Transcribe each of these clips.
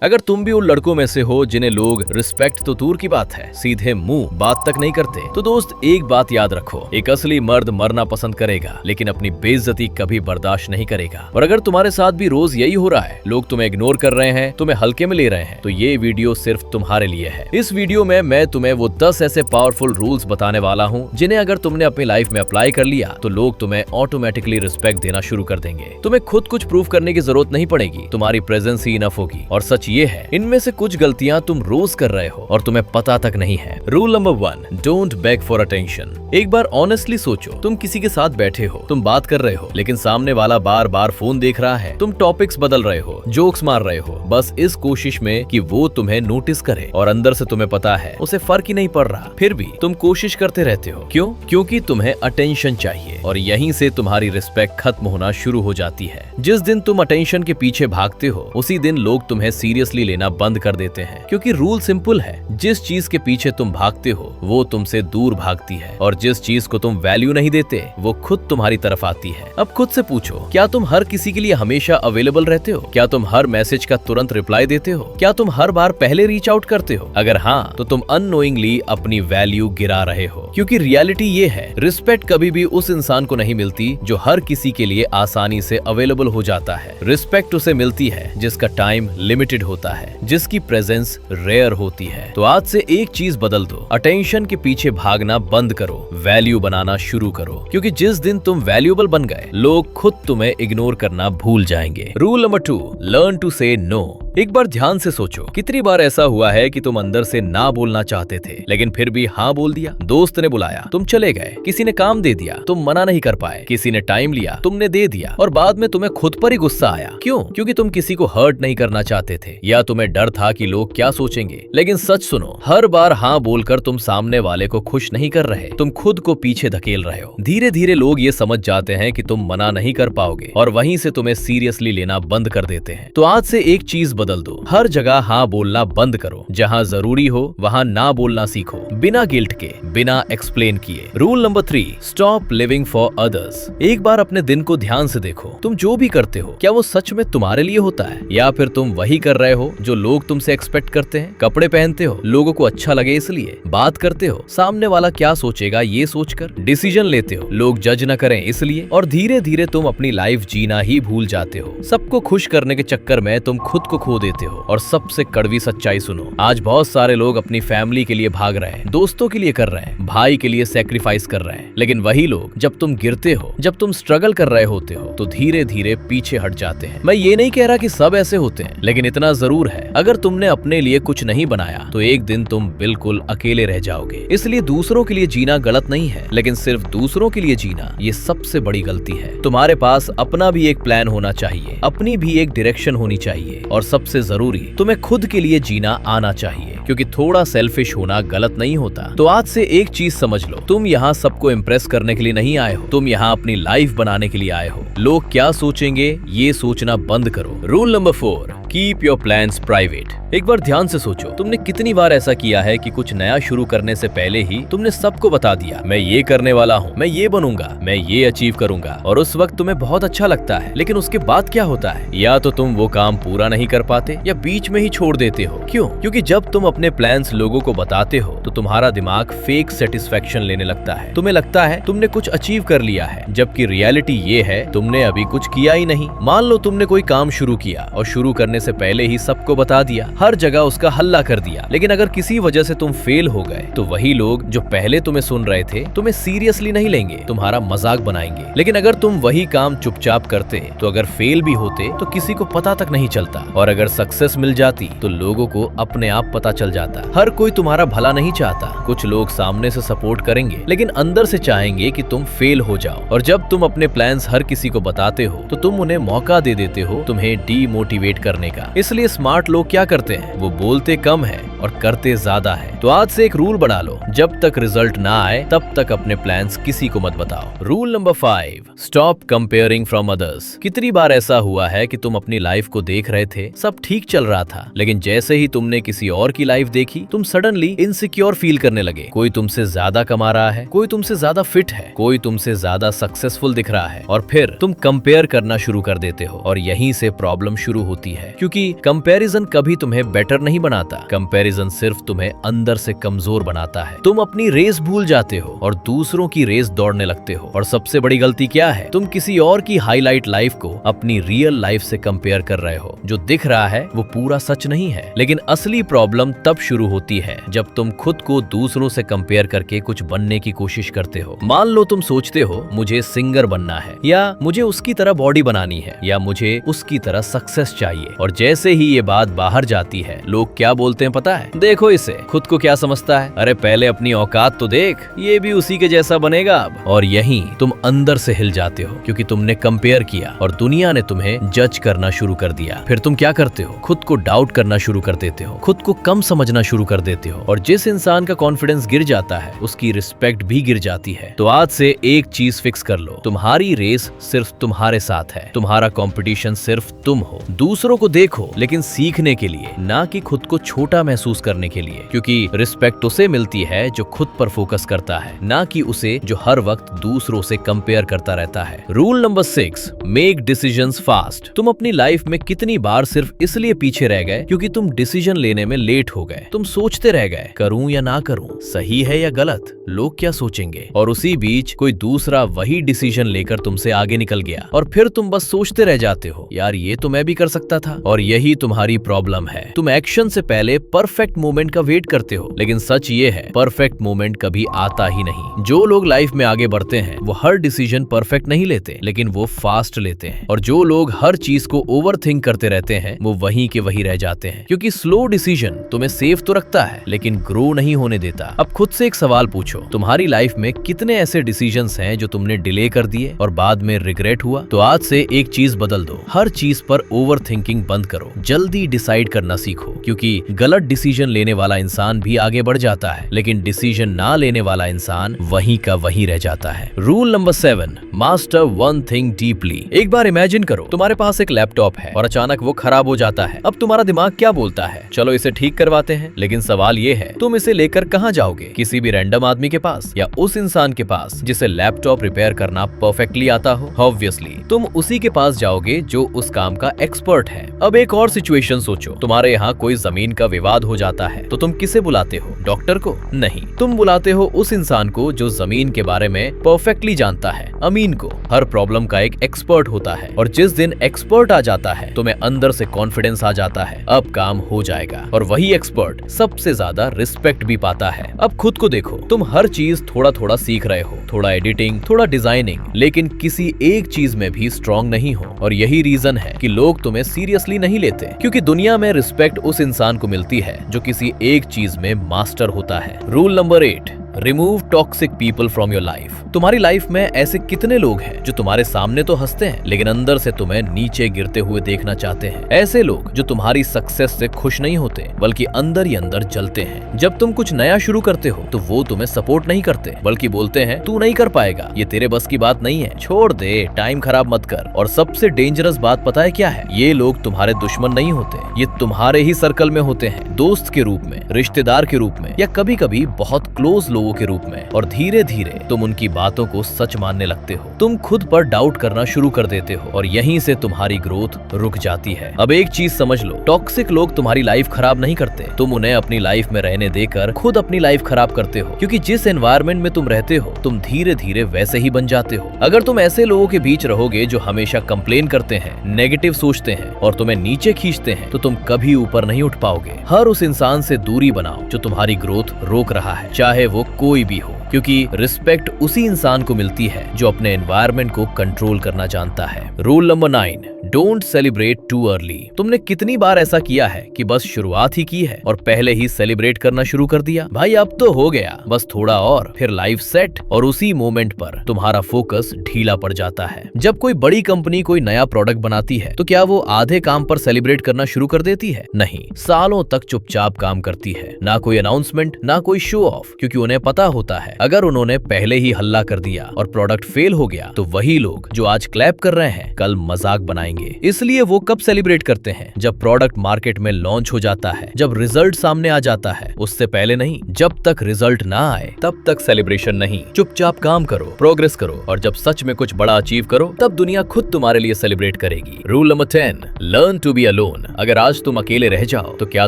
अगर तुम भी उन लड़कों में से हो जिन्हें लोग रिस्पेक्ट तो दूर की बात है सीधे मुंह बात तक नहीं करते, तो दोस्त एक बात याद रखो, एक असली मर्द मरना पसंद करेगा लेकिन अपनी बेइज्जती कभी बर्दाश्त नहीं करेगा। और अगर तुम्हारे साथ भी रोज यही हो रहा है, लोग तुम्हें इग्नोर कर रहे हैं, तुम्हें हल्के में ले रहे हैं, तो ये वीडियो सिर्फ तुम्हारे लिए है। इस वीडियो में मैं तुम्हें वो 10 ऐसे पावरफुल रूल्स बताने वाला हूँ जिन्हें अगर तुमने अपनी लाइफ में अप्लाई कर लिया तो लोग तुम्हें ऑटोमेटिकली रिस्पेक्ट देना शुरू कर देंगे। तुम्हें खुद कुछ प्रूव करने की जरूरत नहीं पड़ेगी, तुम्हारी प्रेजेंस ही इनफ होगी। और सच ये है, इनमें से कुछ गलतियां तुम रोज कर रहे हो और तुम्हें पता तक नहीं है। Rule number 1, don't bag for attention. एक बार ऑनेस्टली सोचो, तुम किसी के साथ बैठे हो, तुम बात कर रहे हो, लेकिन सामने वाला बार बार फोन देख रहा है, तुम टॉपिक्स बदल रहे हो, जोक्स मार रहे हो, बस इस कोशिश में कि वो तुम्हें नोटिस करे, और अंदर से तुम्हें पता है उसे फर्क ही नहीं पड़ रहा, फिर भी तुम कोशिश करते रहते हो। क्यों? क्योंकि तुम्हें अटेंशन चाहिए, और यहीं से तुम्हारी रिस्पेक्ट खत्म होना शुरू हो जाती है। जिस दिन तुम अटेंशन के पीछे भागते हो, उसी दिन लोग तुम्हें सीरियसली लेना बंद कर देते हैं। क्योंकि रूल सिंपल है, जिस चीज के पीछे तुम भागते हो वो तुमसे दूर भागती है, और जिस चीज को तुम वैल्यू नहीं देते वो खुद तुम्हारी तरफ आती है। अब खुद से पूछो, क्या तुम हर किसी के लिए हमेशा अवेलेबल रहते हो? क्या तुम हर मैसेज का तुरंत रिप्लाई देते हो? क्या तुम हर बार पहले रीच आउट करते हो? अगर हाँ, तो तुम अननोइंगली अपनी वैल्यू गिरा रहे हो। क्योंकि रियलिटी ये है, रिस्पेक्ट कभी भी उस इंसान को नहीं मिलती जो हर किसी के लिए आसानी से अवेलेबल हो जाता है। रिस्पेक्ट उसे मिलती है जिसका टाइम लिमिटेड होता है, जिसकी प्रेजेंस रेयर होती है। तो आज से एक चीज बदल दो, अटेंशन के पीछे भागना बंद करो, वैल्यू बनाना शुरू करो। क्योंकि जिस दिन तुम वैल्यूएबल बन गए, लोग खुद तुम्हें इग्नोर करना भूल जाएंगे। रूल नंबर 2, लर्न टू से नो। एक बार ध्यान से सोचो, कितनी बार ऐसा हुआ है कि तुम अंदर से ना बोलना चाहते थे लेकिन फिर भी हाँ बोल दिया। दोस्त ने बुलाया, तुम चले गए। किसी ने काम दे दिया, तुम मना नहीं कर पाए। किसी ने टाइम लिया, तुमने दे दिया, और बाद में तुम्हें खुद पर ही गुस्सा आया। क्यों? क्योंकि तुम किसी को हर्ट नहीं करना चाहते थे, या तुम्हें डर था कि लोग क्या सोचेंगे। लेकिन सच सुनो, हर बार हाँ बोलकर तुम सामने वाले को खुश नहीं कर रहे, तुम खुद को पीछे धकेल रहे हो। धीरे धीरे लोग ये समझ जाते हैं कि तुम मना नहीं कर पाओगे, और वहीं से तुम्हें सीरियसली लेना बंद कर देते हैं। तो आज से एक चीज बदल दो, हर जगह हाँ बोलना बंद करो। जहाँ जरूरी हो वहाँ ना बोलना सीखो, बिना गिल्ट के, बिना एक्सप्लेन किए। Rule number 3, stop living for others. एक बार अपने दिन को ध्यान से देखो, तुम जो भी करते हो क्या वो सच में तुम्हारे लिए होता है, या फिर तुम वही कर रहे हो जो लोग तुमसे एक्सपेक्ट करते हैं? कपड़े पहनते हो लोगों को अच्छा लगे इसलिए, बात करते हो सामने वाला क्या सोचेगा ये सोचकर, डिसीजन लेते हो लोग जज न करें इसलिए, और धीरे धीरे तुम अपनी लाइफ जीना ही भूल जाते हो। सबको खुश करने के चक्कर में तुम खुद को खो देते हो। और सबसे कड़वी सच्चाई सुनो, आज बहुत सारे लोग अपनी फैमिली के लिए भाग रहे हैं, दोस्तों के लिए कर रहे हैं, भाई के लिए सैक्रिफाइस कर रहे हैं, लेकिन वही लोग जब तुम गिरते हो, जब तुम स्ट्रगल कर रहे होते हो, तो धीरे धीरे पीछे हट जाते हैं। मैं ये नहीं कह रहा कि सब ऐसे होते हैं, लेकिन इतना जरूर है, अगर तुमने अपने लिए कुछ नहीं बनाया तो एक दिन तुम बिल्कुल अकेले रह जाओगे। इसलिए दूसरों के लिए जीना गलत नहीं है, लेकिन सिर्फ दूसरों के लिए जीना ये सबसे बड़ी गलती है। तुम्हारे पास अपना भी एक प्लान होना चाहिए, अपनी भी एक डायरेक्शन होनी चाहिए, और सबसे जरूरी तुम्हें खुद के लिए जीना आना चाहिए। क्योंकि थोड़ा सेल्फिश होना गलत नहीं होता। तो आज से एक चीज समझ लो, तुम यहाँ सबको इम्प्रेस करने के लिए नहीं आए हो, तुम यहाँ अपनी लाइफ बनाने के लिए आए हो। लोग क्या सोचेंगे ये सोचना बंद करो। Rule number 4, keep your plans private. एक बार ध्यान से सोचो, तुमने कितनी बार ऐसा किया है कि कुछ नया शुरू करने से पहले ही तुमने सबको बता दिया, मैं ये करने वाला हूँ, मैं ये बनूंगा, मैं ये अचीव करूंगा, और उस वक्त तुम्हें बहुत अच्छा लगता है, लेकिन उसके बाद क्या होता है? या तो तुम वो काम पूरा नहीं कर पाते, या बीच में ही छोड़ देते हो। क्यों? क्योंकि जब तुम अपने प्लान्स लोगों को बताते हो तो तुम्हारा दिमाग फेक सेटिस्फेक्शन लेने लगता है। तुम्हें लगता है तुमने कुछ अचीव कर लिया है, जबकि रियलिटी ये है तुमने अभी कुछ किया ही नहीं। मान लो तुमने कोई काम शुरू किया और शुरू करने से पहले ही सबको बता दिया, हर जगह उसका हल्ला कर दिया, लेकिन अगर किसी वजह से तुम फेल हो गए तो वही लोग जो पहले तुम्हें सुन रहे थे तुम्हें सीरियसली नहीं लेंगे, तुम्हारा मजाक बनाएंगे। लेकिन अगर तुम वही काम चुपचाप करते तो अगर फेल भी होते तो किसी को पता तक नहीं चलता, और अगर सक्सेस मिल जाती तो लोगों को अपने आप पता चल जाता। हर कोई तुम्हारा भला नहीं चाहता, कुछ लोग सामने से सपोर्ट करेंगे लेकिन अंदर से चाहेंगे कि तुम फेल हो जाओ। और जब तुम अपने प्लान्स हर किसी को बताते हो तो तुम उन्हें मौका दे देते हो तुम्हें डीमोटिवेट करने का। इसलिए स्मार्ट लोग क्या करते हैं, वो बोलते कम है और करते ज्यादा है। तो आज से एक रूल बना लो, जब तक रिजल्ट ना आए तब तक अपने प्लान्स किसी को मत बताओ। Rule number 5, stop comparing from others. कितनी बार ऐसा हुआ है कि तुम अपनी लाइफ को देख रहे थे, सब ठीक चल रहा था, लेकिन जैसे ही तुमने किसी और की लाइफ देखी, तुम सडनली इनसिक्योर फील करने लगे। कोई तुमसे ज्यादा कमा रहा है, कोई तुमसे ज्यादा फिट है, कोई तुमसे ज्यादा सक्सेसफुल दिख रहा है, और फिर तुम कंपेयर करना शुरू कर देते हो। और यहीं से प्रॉब्लम शुरू होती है, क्योंकि कंपैरिजन कभी तुम्हें बेटर नहीं बनाता, कंपैरिजन सिर्फ तुम्हें अंदर से कमजोर बनाता है। तुम अपनी रेस भूल जाते हो और दूसरों की रेस दौड़ने लगते हो। और सबसे बड़ी गलती क्या है, तुम किसी और की हाईलाइट लाइफ को अपनी रियल लाइफ से कंपेयर कर रहे हो। जो दिख रहा है वो पूरा सच नहीं है। लेकिन असली प्रॉब्लम तब शुरू होती है जब तुम खुद को दूसरों से कंपेयर करके कुछ बनने की कोशिश करते हो। मान लो तुम सोचते हो मुझे सिंगर बनना है, या मुझे उसकी तरह बॉडी बनानी है, या मुझे उसकी तरह सक्सेस चाहिए। और जैसे ही ये बात बाहर जाती है, लोग क्या बोलते हैं पता है, देखो इसे, खुद को क्या समझता है, अरे पहले अपनी औकात तो देख, ये भी उसी के जैसा बनेगा अब। और यहीं तुम अंदर से हिल जाते हो, क्योंकि तुमने कंपेयर किया और दुनिया ने तुम्हें जज करना शुरू कर दिया। फिर तुम क्या करते हो, खुद को डाउट करना शुरू कर देते हो, खुद को कम समझना शुरू कर देते हो। और जिस इंसान का कॉन्फिडेंस गिर जाता है, उसकी रिस्पेक्ट भी गिर जाती है। तो आज से एक चीज फिक्स कर लो, तुम्हारी रेस सिर्फ तुम्हारे साथ है, तुम्हारा कंपटीशन सिर्फ तुम हो। दूसरों को देखो लेकिन सीखने के लिए, ना कि खुद को छोटा महसूस करने के लिए, क्योंकि रिस्पेक्ट उसे मिलती है जो खुद पर फोकस करता है, ना कि उसे जो हर वक्त दूसरों से कंपेयर करता रहता है। Rule number 6, make decisions fast. तुम अपनी लाइफ में कितनी बार सिर्फ इसलिए पीछे रह गए क्योंकि तुम डिसीजन लेने में लेट हो गए। तुम सोचते रह गए, करूं या ना करूं, सही है या गलत, लोग क्या सोचेंगे। और उसी बीच कोई दूसरा वही डिसीजन लेकर तुमसे आगे निकल गया, और फिर तुम बस सोचते रह जाते हो, यार ये तो मैं भी कर सकता था। और यही तुम्हारी प्रॉब्लम है, तुम एक्शन से पहले परफेक्ट मोमेंट का वेट करते हो। लेकिन सच ये है, परफेक्ट मोमेंट कभी आता ही नहीं। जो लोग लाइफ में आगे बढ़ते हैं वो हर डिसीजन परफेक्ट नहीं लेते, लेकिन वो फास्ट लेते हैं। और जो लोग हर चीज को ओवरथिंक करते रहते हैं, वो वहीं के वहीं रह जाते हैं। क्योंकि स्लो डिसीजन तुम्हें सेफ तो रखता है, लेकिन ग्रो नहीं होने देता। अब खुद से एक सवाल पूछो, तुम्हारी लाइफ में कितने ऐसे डिसीजंस हैं जो तुमने डिले कर दिए और बाद में रिग्रेट हुआ। तो आज से एक चीज बदल दो, हर चीज पर ओवर थिंकिंग बंद करो, जल्दी डिसाइड करना सीखो। क्योंकि गलत डिसीजन लेने वाला इंसान भी आगे बढ़ जाता है, लेकिन डिसीजन ना लेने वाला इंसान वहीं का वहीं रह जाता है। Rule number 7, master one thing deeply. एक बार इमेजिन करो, तुम्हारे पास एक लैपटॉप है और अचानक वो खराब हो जाता है। अब तुम्हारा दिमाग क्या बोलता है, चलो इसे ठीक करवाते हैं। लेकिन सवाल ये है, तुम इसे लेकर कहाँ जाओगे, किसी भी रैंडम आदमी के पास, या उस इंसान के पास जिसे लैपटॉप रिपेयर करना परफेक्टली आता हो। ऑब्वियसली तुम उसी के पास जाओगे जो उस काम का एक्सपर्ट है। अब एक और सिचुएशन सोचो, तुम्हारे यहाँ कोई जमीन का विवाद हो जाता है, तो तुम किसे बुलाते हो, डॉक्टर को? नहीं, तुम बुलाते हो उस इंसान को जो जमीन के बारे में परफेक्टली जानता है, अमीन को। हर प्रॉब्लम का एक एक्सपर्ट होता है, और जिस दिन एक्सपर्ट आ जाता है, तुम्हें अंदर से कॉन्फिडेंस आ जाता है, अब काम हो जाएगा। और वही एक्सपर्ट सबसे ज्यादा रिस्पेक्ट भी पाता है। अब खुद को देखो, तुम हर चीज थोड़ा थोड़ा सीख रहे हो, थोड़ा एडिटिंग, थोड़ा डिजाइनिंग, लेकिन किसी एक चीज में भी स्ट्रांग नहीं हो। और यही रीजन है कि लोग तुम्हें सीरियसली नहीं लेते, क्योंकि दुनिया में रिस्पेक्ट उस इंसान को मिलती है जो किसी एक चीज में मास्टर होता है। Rule number 8, remove toxic people from your life. तुम्हारी लाइफ में ऐसे कितने लोग हैं जो तुम्हारे सामने तो हंसते हैं, लेकिन अंदर से तुम्हें नीचे गिरते हुए देखना चाहते हैं। ऐसे लोग जो तुम्हारी सक्सेस से खुश नहीं होते, बल्कि अंदर ही अंदर जलते हैं। जब तुम कुछ नया शुरू करते हो, तो वो तुम्हें सपोर्ट नहीं करते, बल्कि बोलते हैं तू नहीं कर पाएगा, ये तेरे बस की बात नहीं है, छोड़ दे, टाइम खराब मत कर। और सबसे डेंजरस बात पता है क्या है, ये लोग तुम्हारे दुश्मन नहीं होते, ये तुम्हारे ही सर्कल में होते हैं, दोस्त के रूप में, रिश्तेदार के रूप में, या कभी कभी बहुत क्लोज लोगों के रूप में। और धीरे धीरे तुम उनकी बातों को सच मानने लगते हो, तुम खुद पर डाउट करना शुरू कर देते हो, और यहीं से तुम्हारी ग्रोथ रुक जाती है। अब एक चीज समझ लो, टॉक्सिक लोग तुम्हारी लाइफ खराब नहीं करते, तुम उन्हें अपनी लाइफ में रहने देकर खुद अपनी लाइफ खराब करते हो। क्योंकि जिस एनवायरनमेंट में तुम रहते हो, तुम धीरे धीरे वैसे ही बन जाते हो। अगर तुम ऐसे लोगों के बीच रहोगे जो हमेशा कंप्लेन करते हैं, नेगेटिव सोचते हैं और तुम्हें नीचे खींचते हैं, तो तुम कभी ऊपर नहीं उठ पाओगे। हर उस इंसान से दूरी बनाओ जो तुम्हारी ग्रोथ रोक रहा है, चाहे वो कोई भी हो। क्योंकि रिस्पेक्ट उसी इंसान को मिलती है जो अपने एनवायरनमेंट को कंट्रोल करना जानता है। Rule number 9, don't celebrate too early. तुमने कितनी बार ऐसा किया है कि बस शुरुआत ही की है और पहले ही सेलिब्रेट करना शुरू कर दिया? भाई अब तो हो गया, बस थोड़ा और, फिर लाइफ सेट, और उसी मोमेंट पर तुम्हारा फोकस ढीला पड़ जाता है। जब कोई बड़ी कंपनी कोई नया प्रोडक्ट बनाती है तो क्या वो आधे काम पर सेलिब्रेट करना शुरू कर देती है? नहीं, सालों तक चुपचाप काम करती है। ना कोई अनाउंसमेंट, ना कोई शो ऑफ, क्योंकि उन्हें पता होता है अगर उन्होंने पहले ही हल्ला कर दिया और प्रोडक्ट फेल हो गया तो वही लोग जो आज क्लैप कर रहे हैं कल मजाक बनाएंगे। इसलिए वो कब सेलिब्रेट करते हैं? जब प्रोडक्ट मार्केट में लॉन्च हो जाता है, जब रिजल्ट सामने आ जाता है, उससे पहले नहीं। जब तक रिजल्ट ना आए तब तक सेलिब्रेशन नहीं। चुपचाप काम करो, प्रोग्रेस करो, और जब सच में कुछ बड़ा अचीव करो तब दुनिया खुद तुम्हारे लिए सेलिब्रेट करेगी। Rule number 10, learn to be alone. अगर आज तुम अकेले रह जाओ तो क्या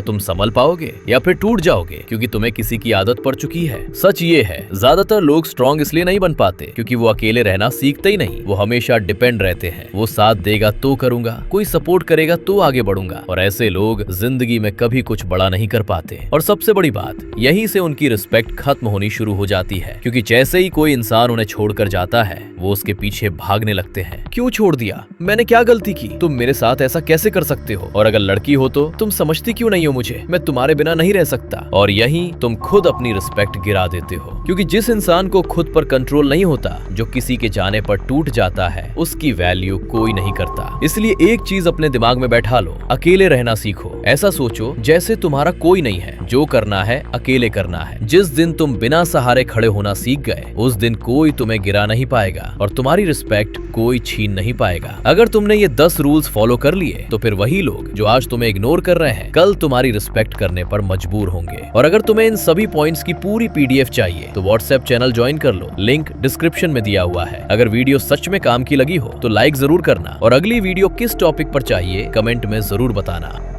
तुम संभल पाओगे या फिर टूट जाओगे क्योंकि तुम्हें किसी की आदत पड़ चुकी है? सच ये है, ज्यादातर लोग स्ट्रॉन्ग इसलिए नहीं बन पाते क्योंकि वो अकेले रहना सीखते ही नहीं। वो हमेशा डिपेंड रहते हैं। वो साथ देगा तो करूंगा, कोई सपोर्ट करेगा तो आगे बढ़ूंगा, और ऐसे लोग जिंदगी में कभी कुछ बड़ा नहीं कर पाते। और सबसे बड़ी बात, यहीं से उनकी रिस्पेक्ट खत्म होनी शुरू हो जाती है, क्योंकि जैसे ही कोई इंसान उन्हें छोड़कर जाता है वो उसके पीछे भागने लगते हैं। क्यों छोड़ दिया? मैंने क्या गलती की? तुम मेरे साथ ऐसा कैसे कर सकते हो? और अगर लड़की हो तो तुम समझती क्यों नहीं हो मुझे? मैं तुम्हारे बिना नहीं रह सकता। और यहीं तुम खुद अपनी रिस्पेक्ट गिरा देते हो, क्योंकि जिस इंसान को खुद पर कंट्रोल नहीं होता, जो किसी के जाने पर टूट जाता है, उसकी वैल्यू कोई नहीं करता। इसलिए एक चीज अपने दिमाग में बैठा लो, अकेले रहना सीखो। ऐसा सोचो जैसे तुम्हारा कोई नहीं है। जो करना है अकेले करना है। जिस दिन तुम बिना सहारे खड़े होना सीख गए, उस दिन कोई तुम्हें गिरा नहीं पाएगा और तुम्हारी रिस्पेक्ट कोई छीन नहीं पाएगा। अगर तुमने ये 10 रूल्स फॉलो कर लिए तो फिर वही लोग जो आज तुम्हें इग्नोर कर रहे हैं कल तुम्हारी रिस्पेक्ट करने पर मजबूर होंगे। और अगर तुम्हें इन सभी पॉइंट्स की पूरी PDF चाहिए तो व्हाट्सएप चैनल ज्वाइन कर लो, लिंक डिस्क्रिप्शन में दिया हुआ है। अगर वीडियो सच में काम की लगी हो तो लाइक जरूर करना, और अगली वीडियो किस टॉपिक पर चाहिए कमेंट में जरूर बताना।